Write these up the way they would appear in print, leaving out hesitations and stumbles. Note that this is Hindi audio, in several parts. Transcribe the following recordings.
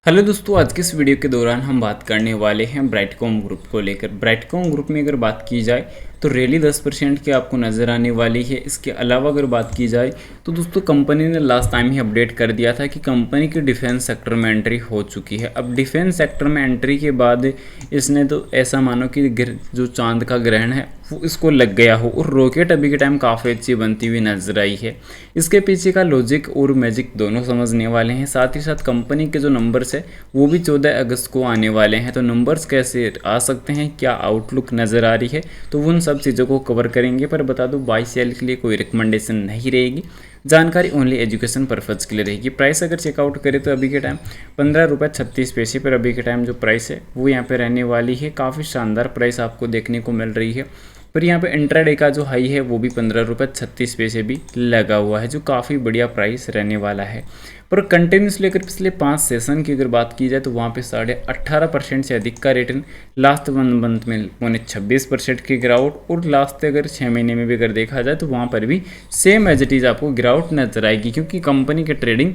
हेलो दोस्तों, आज के इस वीडियो के दौरान हम बात करने वाले हैं ब्राइटकॉम ग्रुप को लेकर। ब्राइटकॉम ग्रुप में अगर बात की जाए तो रैली 10% की आपको नज़र आने वाली है। इसके अलावा अगर बात की जाए तो दोस्तों कंपनी ने लास्ट टाइम ही अपडेट कर दिया था कि कंपनी की डिफेंस सेक्टर में एंट्री हो चुकी है। अब डिफेंस सेक्टर में एंट्री के बाद इसने तो ऐसा मानो कि जो चांद का ग्रहण है वो इसको लग गया हो, और रॉकेट अभी के टाइम काफ़ी अच्छी बनती हुई नजर आई है। इसके पीछे का लॉजिक और मैजिक दोनों समझने वाले हैं। साथ ही साथ कंपनी के जो नंबर्स है वो भी 14 अगस्त को आने वाले हैं। तो नंबर्स कैसे आ सकते हैं, क्या आउटलुक नज़र आ रही है, तो उन सब चीज़ों को कवर करेंगे। पर बता दूं, बाई सेल के लिए कोई रिकमेंडेशन नहीं रहेगी, जानकारी ओनली एजुकेशन पर्पज़ के लिए रहेगी। प्राइस अगर चेकआउट करें तो अभी के टाइम 15 रुपये 36 पैसे पर अभी के टाइम जो प्राइस है वो यहाँ पे रहने वाली है। काफ़ी शानदार प्राइस आपको देखने को मिल रही है। पर यहाँ पे इंट्राडे का जो हाई है वो भी 15 रुपये 36 पैसे भी लगा हुआ है, जो काफ़ी बढ़िया प्राइस रहने वाला है। पर कंटिन्यूसली अगर पिछले 5 सेशन की अगर बात की जाए तो वहाँ पे 18.5% से अधिक का रिटर्न, लास्ट 1 मंथ में 26% की गिरावट, और लास्ट अगर 6 महीने में भी अगर देखा जाए तो वहाँ पर भी सेम एज इट इज़ आपको गिरावट नजर आएगी, क्योंकि कंपनी की ट्रेडिंग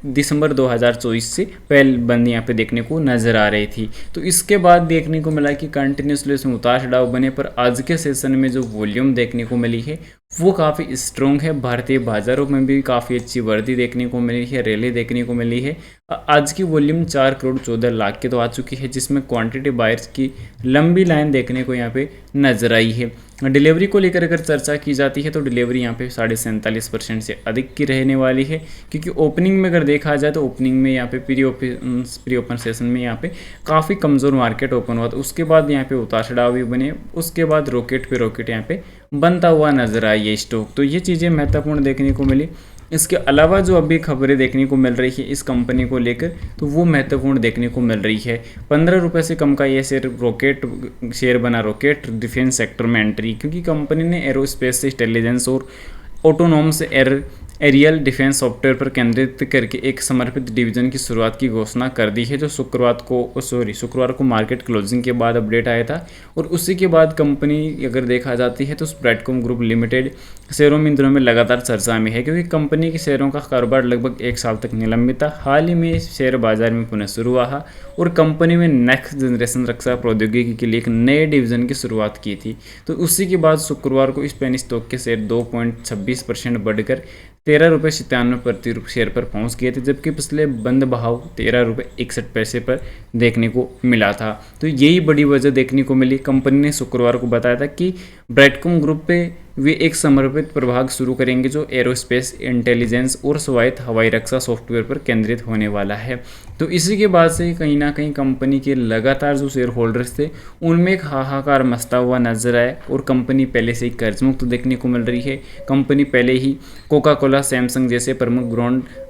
दिसंबर 2024 से पहले बंद यहाँ पे देखने को नज़र आ रही थी। तो इसके बाद देखने को मिला कि कंटिन्यूसली उसमें उतार चढ़ाव बने, पर आज के सेशन में जो वॉल्यूम देखने को मिली है वो काफ़ी स्ट्रॉन्ग है। भारतीय बाजारों में भी काफ़ी अच्छी वर्दी देखने को मिली है, रैली देखने को मिली है। आज की वॉल्यूम 4 करोड़ 14 लाख के तो आ चुकी है, जिसमें क्वांटिटी बायर्स की लंबी लाइन देखने को यहाँ पे नजर आई है। डिलीवरी को लेकर अगर चर्चा की जाती है तो डिलीवरी यहाँ पे 47.5% से अधिक की रहने वाली है, क्योंकि ओपनिंग में अगर देखा जाए तो ओपनिंग में यहाँ पे प्री ओपन सेशन में यहाँ पे काफ़ी कमज़ोर मार्केट ओपन हुआ था। उसके बाद यहाँ पे उतार चढ़ाव भी बने, उसके बाद रॉकेट पे रॉकेट यहाँ पे बनता हुआ नजर आई है स्टॉक। तो ये चीज़ें महत्वपूर्ण देखने को मिली। इसके अलावा जो अभी खबरें देखने को मिल रही है इस कंपनी को लेकर, तो वो महत्वपूर्ण देखने को मिल रही है। 15 रुपये से कम का ये शेयर बना रॉकेट डिफेंस सेक्टर में एंट्री, क्योंकि कंपनी ने एरोस्पेस इंटेलिजेंस और ऑटोनोमस एरियल डिफेंस सॉफ्टवेयर पर केंद्रित करके एक समर्पित डिवीजन की शुरुआत की घोषणा कर दी है, जो शुक्रवार को मार्केट क्लोजिंग के बाद अपडेट आया था। और उसी के बाद कंपनी अगर देखा जाती है तो ब्राइटकॉम ग्रुप लिमिटेड शेयरों में इन दिनों में लगातार चर्चा में है, क्योंकि कंपनी के शेयरों का कारोबार लगभग 1 साल तक निलंबित था। हाल ही में शेयर बाजार में पुनः शुरू हुआ, और कंपनी में नेक्स्ट जनरेशन रक्षा प्रौद्योगिकी के लिए एक नए डिवीजन की शुरुआत की थी। तो उसी के बाद शुक्रवार को स्पेनिश स्टॉक के शेयर 2.26% बढ़कर 13.97 रुपये प्रति शेयर पर पहुंच गए थे, जबकि पिछले बंद बहाव 13.61 रुपये पर देखने को मिला था। तो यही बड़ी वजह देखने को मिली। कंपनी ने शुक्रवार को बताया था कि ब्राइटकॉम ग्रुप पे वे एक समर्पित प्रभाग शुरू करेंगे, जो एरोस्पेस इंटेलिजेंस और स्वायत्त हवाई रक्षा सॉफ्टवेयर पर केंद्रित होने वाला है। तो इसी के बाद से कहीं ना कहीं कंपनी के लगातार जो शेयर होल्डर्स थे उनमें एक हाहाकार मचता हुआ नजर आया, और कंपनी पहले से ही कर्ज मुक्त देखने को मिल रही है। कंपनी पहले ही कोका कोला, सैमसंग जैसे प्रमुख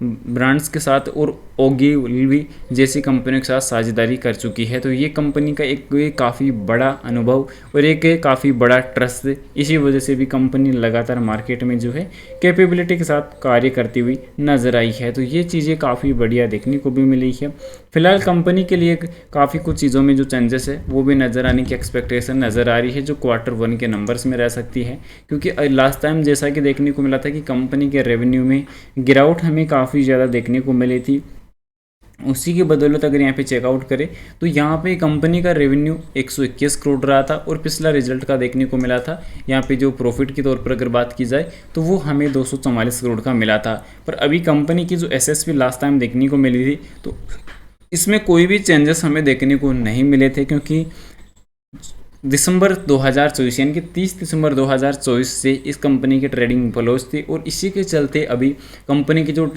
ब्रांड्स के साथ और ओगिलवी जैसी कंपनियों के साथ साझेदारी कर चुकी है। तो ये कंपनी का एक काफ़ी बड़ा अनुभव और एक काफ़ी बड़ा ट्रस्ट, इसी वजह से भी कंपनी लगातार मार्केट में जो है कैपेबिलिटी के साथ कार्य करती हुई नजर आई है। तो ये चीज़ें काफ़ी बढ़िया देखने को भी मिली है। फिलहाल कंपनी के लिए काफ़ी कुछ चीज़ों में जो चेंजेस है वो भी नज़र आने की एक्सपेक्टेशन नज़र आ रही है, जो Q1 के नंबर्स में रह सकती है। क्योंकि लास्ट टाइम जैसा कि देखने को मिला था कि कंपनी के रेवेन्यू में गिरावट हमें काफ़ी ज़्यादा देखने को मिली थी। उसी की बदौलत अगर यहाँ पे चेकआउट करें तो यहाँ पे कंपनी का रेवेन्यू 121 करोड़ रहा था, और पिछला रिजल्ट का देखने को मिला था यहाँ पे जो प्रॉफिट के तौर पर अगर बात की जाए तो वो हमें 244 करोड़ का मिला था। पर अभी कंपनी की जो एसएसपी लास्ट टाइम देखने को मिली थी तो इसमें कोई भी चेंजेस हमें देखने को नहीं मिले थे, क्योंकि दिसंबर 2024 यानी कि 30 दिसंबर 2024 से इस कंपनी की ट्रेडिंग क्लोज थी, और इसी के चलते अभी कंपनी की जो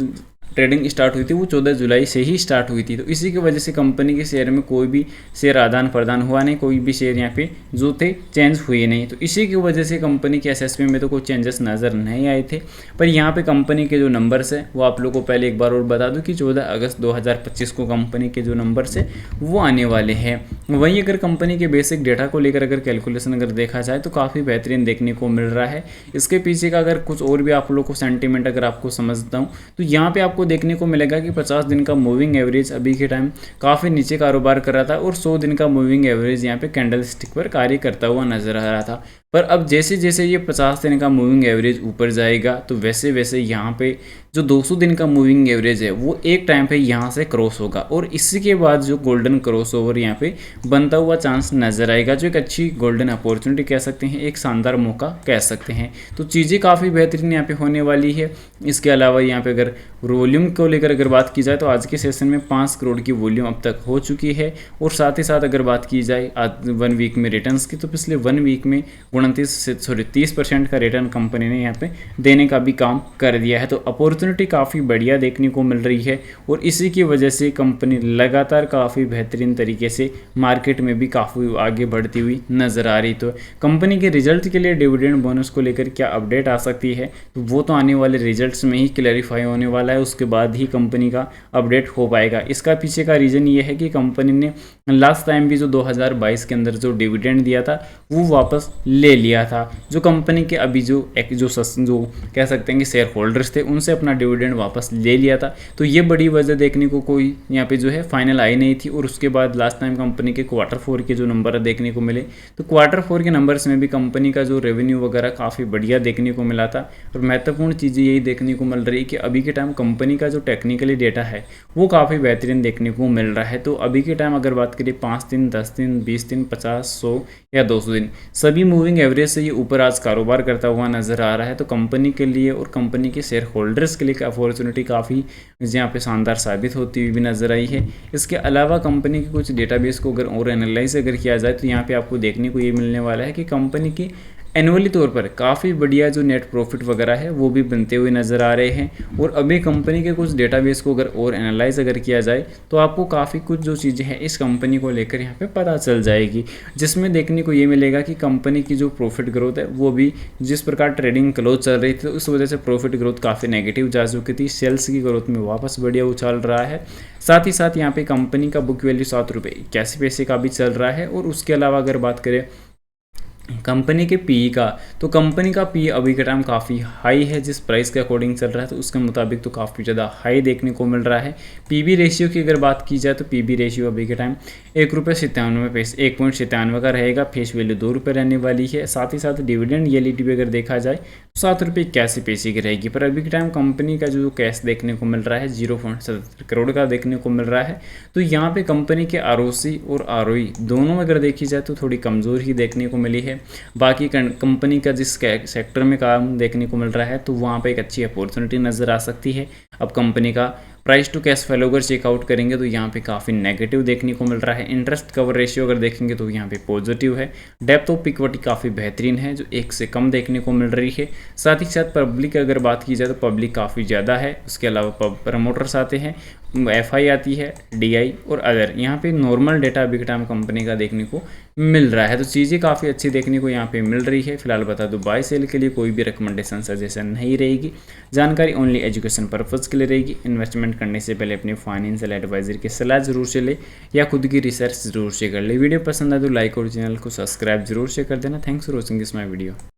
ट्रेडिंग स्टार्ट हुई थी वो 14 जुलाई से ही स्टार्ट हुई थी। तो इसी की वजह से कंपनी के शेयर में कोई भी शेयर आदान प्रदान हुआ नहीं, कोई भी शेयर यहाँ पे जो थे चेंज हुए नहीं। तो इसी की वजह से कंपनी के एसएसपी में तो कोई चेंजेस नज़र नहीं आए थे। पर यहाँ पे कंपनी के जो नंबर्स है वो आप लोगों को पहले एक बार और बता दूँ कि 14 अगस्त 2025 को कंपनी के जो नंबर्स है वो आने वाले हैं। वहीं अगर कंपनी के बेसिक डेटा को लेकर अगर कैलकुलेशन अगर देखा जाए तो काफ़ी बेहतरीन देखने को मिल रहा है। इसके पीछे का अगर कुछ और भी आप लोग को सेंटीमेंट अगर आपको समझता हूँ तो यहाँ पे आपको देखने को मिलेगा कि 50 दिन का मूविंग एवरेज अभी के टाइम काफ़ी नीचे कारोबार कर रहा था, और 100 दिन का मूविंग एवरेज यहाँ पे कैंडल स्टिक पर कार्य करता हुआ नजर आ रहा था। पर अब जैसे जैसे ये 50 दिन का मूविंग एवरेज ऊपर जाएगा तो वैसे वैसे यहाँ पे जो 200 दिन का मूविंग एवरेज है वो एक टाइम पे यहाँ से क्रॉस होगा और इसी के बाद जो गोल्डन क्रॉस ओवर यहाँ पे बनता हुआ चांस नज़र आएगा, जो एक अच्छी गोल्डन अपॉर्चुनिटी कह सकते हैं, एक शानदार मौका कह सकते हैं। तो चीज़ें काफ़ी बेहतरीन यहाँ पे होने वाली है। इसके अलावा यहाँ पे अगर वॉल्यूम को लेकर अगर बात की जाए तो आज के सेशन में 5 करोड़ की वॉल्यूम अब तक हो चुकी है। और साथ ही साथ अगर बात की जाए आज 1 वीक में रिटर्न्स की, तो पिछले 1 वीक में 30% का रिटर्न कंपनी ने यहाँ पे देने का भी काम कर दिया है। तो अपॉर्चुनिटी काफ़ी बढ़िया देखने को मिल रही है और इसी की वजह से कंपनी लगातार काफ़ी बेहतरीन तरीके से मार्केट में भी काफ़ी आगे बढ़ती हुई नज़र आ रही। तो कंपनी के रिजल्ट के लिए डिविडेंड बोनस को लेकर क्या अपडेट आ सकती है, तो वो तो आने वाले रिजल्ट्स में ही क्लैरिफाई होने वाला है, उसके बाद ही कंपनी का अपडेट हो पाएगा। इसका पीछे का रीज़न ये है कि कंपनी ने लास्ट टाइम भी जो 2022 के अंदर जो डिविडेंड दिया था वो वापस ले लिया था। जो कंपनी के अभी जो कह सकते हैं कि शेयर होल्डर्स थे उनसे अपना डिविडेंड वापस ले लिया था। तो ये बड़ी वजह देखने को कोई यहाँ पे जो है फाइनल आई नहीं थी। और उसके बाद लास्ट टाइम कंपनी के Q4 के जो नंबर देखने को मिले, तो Q4 के नंबर्स में भी कंपनी का जो रेवेन्यू वगैरह काफ़ी बढ़िया देखने को मिला था। और महत्वपूर्ण चीज़ें यही देखने को मिल रही है कि अभी के टाइम कंपनी का जो टेक्निकली डेटा है वो काफ़ी बेहतरीन देखने को मिल रहा है। तो अभी के टाइम अगर बात करिए 5 दिन, 10 दिन, 20 दिन, 50, 100 या 200 दिन, सभी मूविंग एवरेज से ये ऊपर आज कारोबार करता हुआ नजर आ रहा है। तो कंपनी के लिए और कंपनी के शेयर होल्डर्स के लिए अपॉर्चुनिटी काफ़ी यहाँ पे शानदार साबित होती हुई भी नजर आई है। इसके अलावा कंपनी के कुछ डेटाबेस को अगर और एनालाइज अगर किया जाए तो यहाँ पे आपको देखने को ये मिलने वाला है कि कंपनी की एनुअली तौर पर काफ़ी बढ़िया जो नेट प्रॉफिट वगैरह है वो भी बनते हुए नज़र आ रहे हैं। और अभी कंपनी के कुछ डेटाबेस को अगर और एनालाइज अगर किया जाए तो आपको काफ़ी कुछ जो चीज़ें हैं इस कंपनी को लेकर यहाँ पे पता चल जाएगी, जिसमें देखने को ये मिलेगा कि कंपनी की जो प्रॉफिट ग्रोथ है वो भी जिस प्रकार ट्रेडिंग क्लोज चल रही थी तो उस वजह से प्रॉफिट ग्रोथ काफ़ी नेगेटिव जा चुकी थी। सेल्स की ग्रोथ में वापस बढ़िया उछाल रहा है। साथ ही साथ यहाँ पे कंपनी का बुक वैल्यू 7 रुपये 81 पैसे का भी चल रहा है। और उसके अलावा अगर बात करें कंपनी के पीई का, तो कंपनी का पीई अभी के टाइम काफ़ी हाई है, जिस प्राइस के अकॉर्डिंग चल रहा है तो उसके मुताबिक तो काफ़ी ज़्यादा हाई देखने को मिल रहा है। पीबी रेशियो की अगर बात की जाए तो पीबी रेशियो अभी के टाइम 1.97 का रहेगा। फेस वैल्यू 2 रुपये रहने वाली है। साथ ही साथ डिविडेंड यील्ड भी अगर देखा जाए तो 7.81 की रहेगी। पर अभी के टाइम कंपनी का जो कैश देखने को मिल रहा है 0.77 करोड़ का देखने को मिल रहा है। तो यहाँ पे कंपनी के आरओसी और आरओई दोनों अगर देखी जाए तो थोड़ी कमज़ोर ही देखने को मिली है। बाकी कंपनी का जिस सेक्टर में काम देखने को मिल रहा है तो वहाँ पे एक अच्छी अपॉर्चुनिटी नज़र आ सकती है। अब कंपनी का प्राइस टू कैश फ्लो अगर चेकआउट करेंगे तो यहाँ पे काफ़ी नेगेटिव देखने को मिल रहा है। इंटरेस्ट कवर रेशियो अगर देखेंगे तो यहाँ पे पॉजिटिव है। डेप्थ ऑफ इक्विटी काफ़ी बेहतरीन है जो 1 से कम देखने को मिल रही है। साथ ही साथ पब्लिक अगर बात की जाए तो पब्लिक काफ़ी ज़्यादा है। उसके अलावा प्रमोटर्स आते हैं, FI आती है, DI और अदर। यहाँ पे नॉर्मल डेटा अभी के टाइम कंपनी का देखने को मिल रहा है। तो चीज़ें काफ़ी अच्छी देखने को यहाँ पे मिल रही है। फिलहाल बता दूँ बाय सेल के लिए कोई भी रिकमेंडेशन सजेशन नहीं रहेगी। जानकारी ओनली एजुकेशन पर्पज़ के लिए रहेगी। इन्वेस्टमेंट करने से पहले अपने फाइनेंशियल एडवाइजर की सलाह जरूर से ले या खुद की रिसर्च जरूर से कर ले। वीडियो पसंद आए तो लाइक और चैनल को सब्सक्राइब जरूर से कर देना। Thanks for watching this my video.